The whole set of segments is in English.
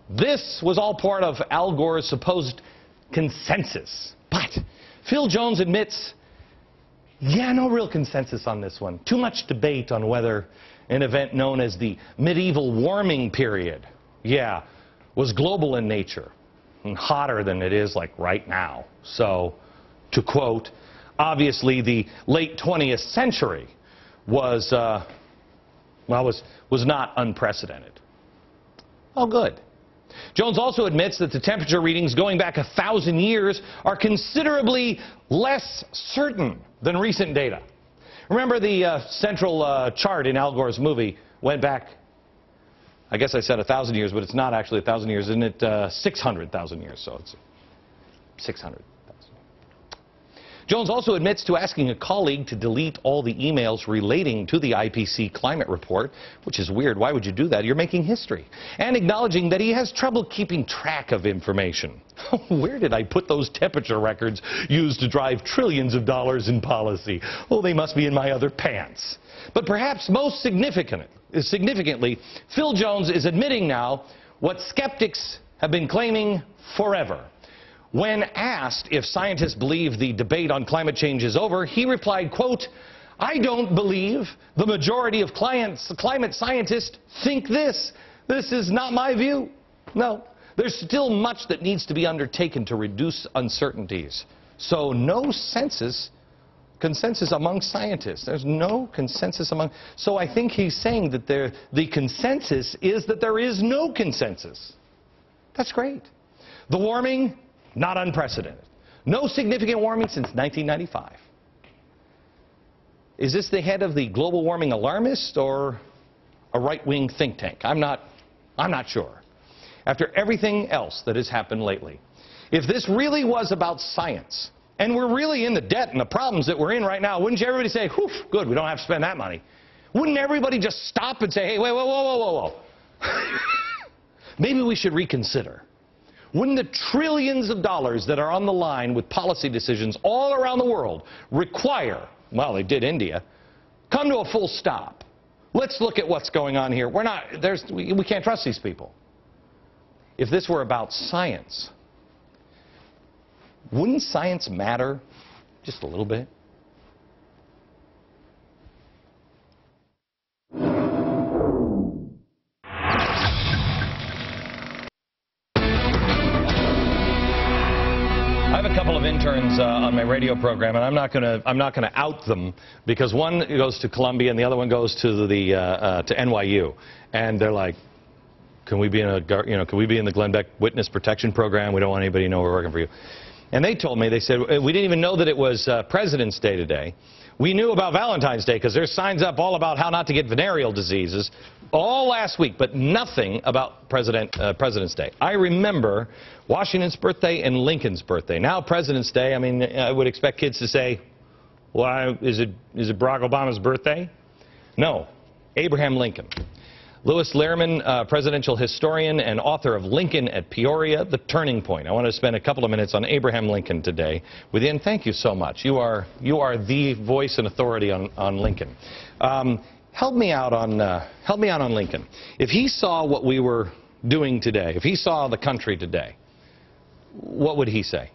This was all part of Al Gore's supposed consensus. But Phil Jones admits, yeah, no real consensus on this one. Too much debate on whether an event known as the medieval warming period, was global in nature and hotter than it is like right now. So, to quote, obviously the late 20th century was not unprecedented. Oh, good. Jones also admits that the temperature readings going back 1,000 years are considerably less certain than recent data. Remember the central chart in Al Gore's movie went back, I guess I said 1,000 years, but it's not actually 1,000 years, isn't it? 600,000 years, so it's 600,000. Jones also admits to asking a colleague to delete all the emails relating to the IPCC climate report, which is weird. Why would you do that? You're making history. And acknowledging that he has trouble keeping track of information. Where did I put those temperature records used to drive trillions of dollars in policy? Oh, they must be in my other pants. But perhaps most significantly, Phil Jones is admitting now what skeptics have been claiming forever. When asked if scientists believe the debate on climate change is over, he replied, quote, "I don't believe the majority of climate scientists think this. This is not my view. No, there's still much that needs to be undertaken to reduce uncertainties. So no consensus among scientists. There's no consensus among..." So I think he's saying that the consensus is that there is no consensus. That's great. The warming, not unprecedented. No significant warming since 1995. Is this the head of the global warming alarmist or a right-wing think tank? I'm not sure. After everything else that has happened lately, if this really was about science, and we're really in the debt and the problems that we're in right now, wouldn't you everybody say, whew, good, we don't have to spend that money? Wouldn't everybody just stop and say, hey, wait, whoa. Maybe we should reconsider. Wouldn't the trillions of dollars that are on the line with policy decisions all around the world require, well, they did India, come to a full stop? Let's look at what's going on here. We can't trust these people. If this were about science, wouldn't science matter just a little bit? I have a couple of interns on my radio program, and I'm not going to out them because one goes to Columbia and the other one goes to NYU, and they're like, can we be in the Glenn Beck Witness Protection Program? We don't want anybody to know we're working for you. And they told me, they said, we didn't even know that it was President's Day today. We knew about Valentine's Day because there's signs up all about how not to get venereal diseases all last week, but nothing about President's Day. I remember Washington's birthday and Lincoln's birthday. Now President's Day, I mean, I would expect kids to say, well, is it Barack Obama's birthday? No, Abraham Lincoln. Louis Lehrman, presidential historian and author of Lincoln at Peoria, The Turning Point. I want to spend a couple of minutes on Abraham Lincoln today with you, and thank you so much. You are the voice and authority on Lincoln. Help me out on Lincoln. If he saw what we were doing today, if he saw the country today, what would he say?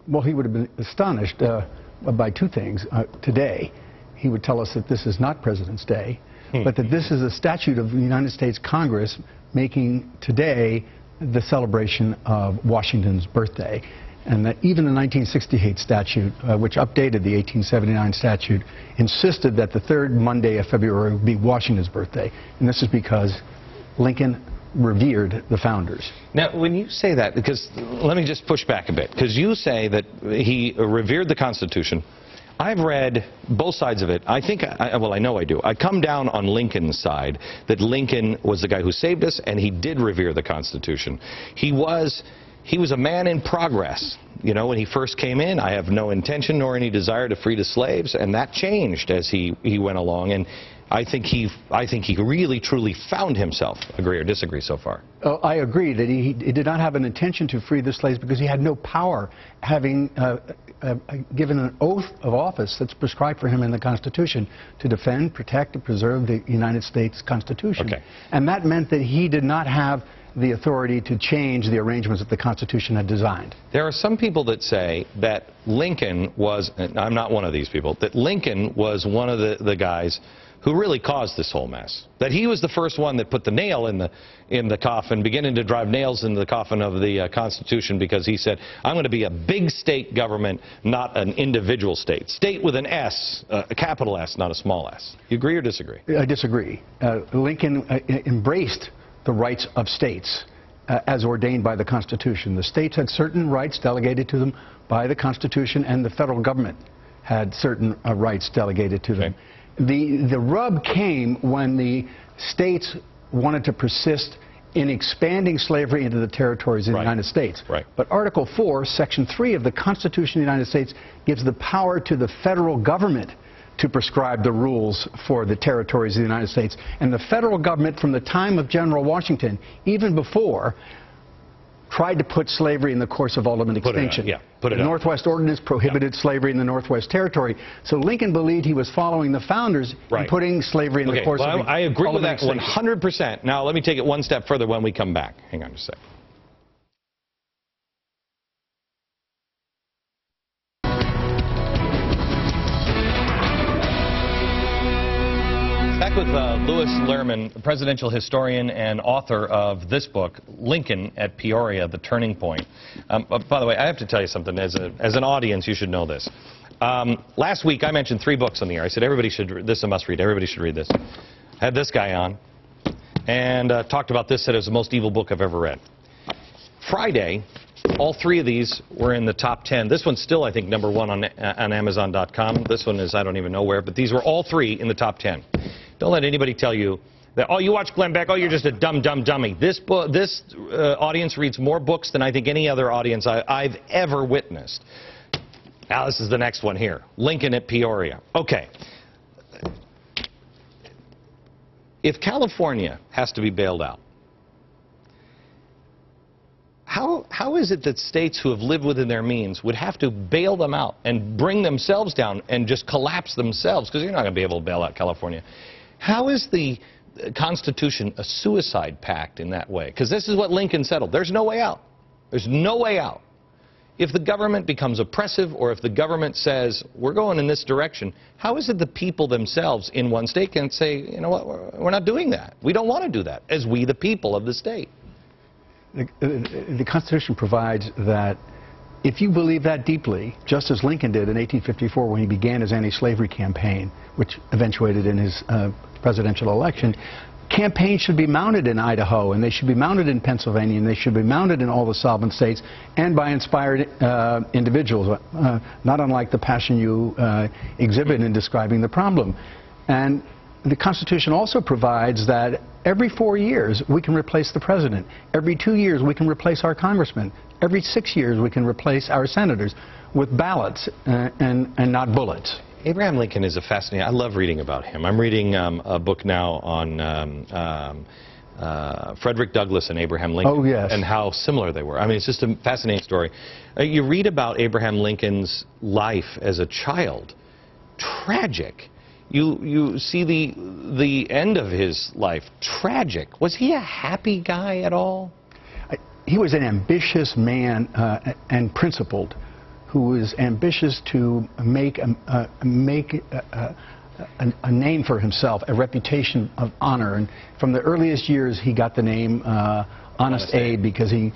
Well, he would have been astonished by two things. Today, he would tell us that this is not President's Day, but that this is a statute of the United States Congress making today the celebration of Washington's birthday. And that even the 1968 statute, which updated the 1879 statute, insisted that the third Monday of February would be Washington's birthday. And this is because Lincoln revered the founders. Now, when you say that, because let me just push back a bit, because you say that he revered the Constitution. I've read both sides of it. I think, well, I know I do. I come down on Lincoln's side, that Lincoln was the guy who saved us, and he did revere the Constitution. He was a man in progress. You know, when he first came in, I have no intention nor any desire to free the slaves, and that changed as he went along. And I think he really, truly found himself. Agree or disagree so far? Oh, I agree that he did not have an intention to free the slaves because he had no power, having given an oath of office that's prescribed for him in the Constitution to defend, protect, and preserve the United States Constitution. Okay. And that meant that he did not have the authority to change the arrangements that the Constitution had designed. There are some people that say that Lincoln was, and I'm not one of these people, that Lincoln was one of the guys who really caused this whole mess. That he was the first one that put the nail in the coffin, beginning to drive nails into the coffin of the Constitution, because he said, I'm going to be a big state government, not an individual state. State with an S, a capital S, not a small s. You agree or disagree? I disagree. Lincoln embraced the rights of states as ordained by the Constitution. The states had certain rights delegated to them by the Constitution, and the federal government had certain rights delegated to them. The rub came when the states wanted to persist in expanding slavery into the territories of the United States. But Article 4, Section 3 of the Constitution of the United States gives the power to the federal government to prescribe the rules for the territories of the United States. And the federal government, from the time of General Washington, even before, tried to put slavery in the course of ultimate extinction. The Northwest Ordinance prohibited slavery in the Northwest Territory. So Lincoln believed he was following the founders in putting slavery in the course of ultimate extinction. I agree with that 100%. Now, let me take it one step further when we come back. Hang on just a second. Back with Louis Lehrman, presidential historian and author of this book, Lincoln at Peoria, The Turning Point. By the way, I have to tell you something. As an audience, you should know this. Last week, I mentioned 3 books on the air. I said, everybody should read this. A must-read. Everybody should read this. Had this guy on and talked about this, said it was the most evil book I've ever read. Friday, all 3 of these were in the top 10. This one's still, I think, #1 on Amazon.com. This one is, I don't even know where, but these were all 3 in the top 10. Don't let anybody tell you that, oh, you watch Glenn Beck, oh, you're just a dumb dummy. This audience reads more books than I think any other audience I've ever witnessed. Now, this is the next one here, Lincoln at Peoria. Okay. If California has to be bailed out, how is it that states who have lived within their means would have to bail them out and bring themselves down and just collapse themselves? Because you're not going to be able to bail out California. How is the Constitution a suicide pact in that way? Because this is what Lincoln settled. There's no way out. There's no way out. If the government becomes oppressive, or if the government says, we're going in this direction, how is it the people themselves in one state can say, you know what, we're not doing that. We don't want to do that, as we, the people of the state. The Constitution provides that if you believe that deeply, just as Lincoln did in 1854 when he began his anti-slavery campaign, which eventuated in his presidential election, campaigns should be mounted in Idaho, and they should be mounted in Pennsylvania, and they should be mounted in all the solvent states, and by inspired individuals, not unlike the passion you exhibit in describing the problem. And the Constitution also provides that every 4 years we can replace the president. Every 2 years we can replace our congressmen. Every 6 years we can replace our senators with ballots and not bullets. Abraham Lincoln is a fascinating, I love reading about him. I'm reading a book now on Frederick Douglass and Abraham Lincoln, and how similar they were. I mean, it's just a fascinating story. You read about Abraham Lincoln's life as a child. Tragic. You see the end of his life. Tragic. Was he a happy guy at all? He was an ambitious man and principled, who was ambitious to make a name for himself, a reputation of honor. And from the earliest years, he got the name Honest Abe because he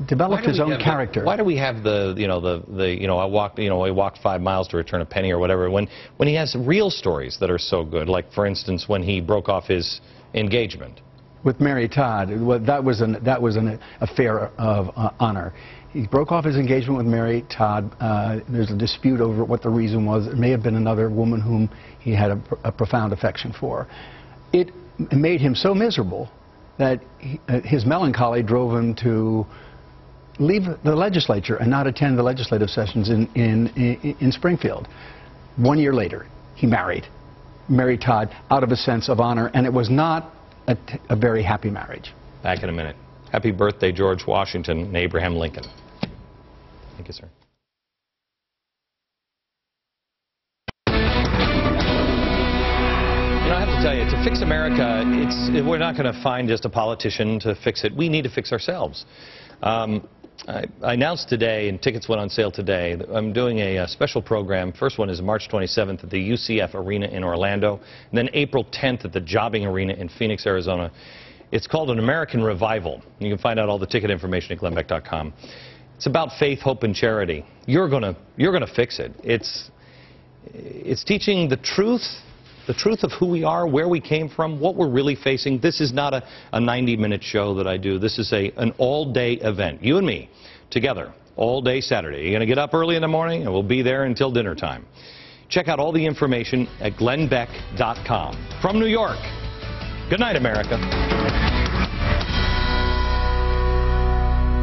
developed his own character. Why do we have I walked 5 miles to return a penny or whatever, when he has real stories that are so good, like for instance when he broke off his engagement with Mary Todd? That was an affair of honor. He broke off his engagement with Mary Todd. There's a dispute over what the reason was. It may have been another woman whom he had a profound affection for. It made him so miserable that his melancholy drove him to leave the legislature and not attend the legislative sessions in Springfield. 1 year later, he married Mary Todd out of a sense of honor, and it was not a very happy marriage. Back in a minute. Happy birthday, George Washington and Abraham Lincoln. Thank you, sir. I have to me tell you, to fix America, we're not going to find just a politician to fix it. We need to fix ourselves. I announced today, and tickets went on sale today, that I'm doing a special program. First one is March 27th at the UCF Arena in Orlando, and then April 10th at the Jobbing Arena in Phoenix, Arizona. It's called An American Revival. You can find out all the ticket information at glennbeck.com. It's about faith, hope, and charity. You're gonna fix it. It's teaching the truth of who we are, where we came from, what we're really facing. This is not a 90-minute show that I do. This is an all-day event. You and me, together, all day Saturday. You're going to get up early in the morning, and we'll be there until dinner time. Check out all the information at glennbeck.com. From New York, good night, America.